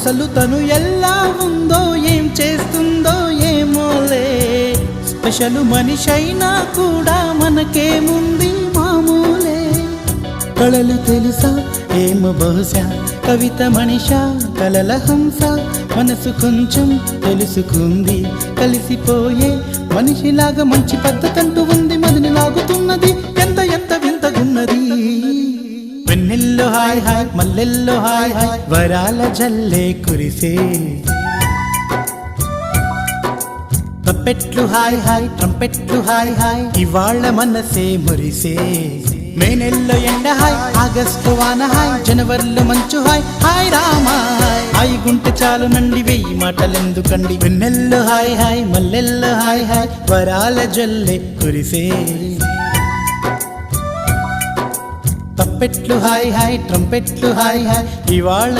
అసలు తను ఎలా ఉందో ఏం చేస్తుందో ఏమోలే, స్పెషల్ మనిషైనా కూడా మనకేముంది మామూలే. కళలు తెలుసా ఏమో బహుశా, కవిత మనిషా కలల హంస, మనసు కొంచెం తెలుసుకుంది కలిసిపోయే మనిషిలాగా, మంచి పద్ధతంటూ ఉంది మదిని లాగుతున్నది, ఎంత ఎంత వింతగున్నది. వెన్నెల్లో హాయ్ హాయ్ మల్లెల్లో హాయ్ హాయ్, వరాల జల్లే కురిసే. తప్పెట్లు హాయ్ హాయ్ ట్రంపెట్లు హాయ్ హాయ్, ఇవాళ్ళ మనసే మురిసే. మే నెలలో ఎండ హాయ్, ఆగస్టు వాన హాయ్, జనవరిలో మంచు హాయ్, హాయ్ రామా హాయ్ గుంటె చాలు నండి వెయ్యి మాటలెందుకండి. వెన్నెల్లో హాయ్ హాయ్ మల్లెల్లో హాయ్ హాయ్, వరాల జల్లే కురిసే. తప్పెట్లు హాయ్ హాయ్ ట్రంపెట్లు హాయ్ హాయ్, ఇవాళ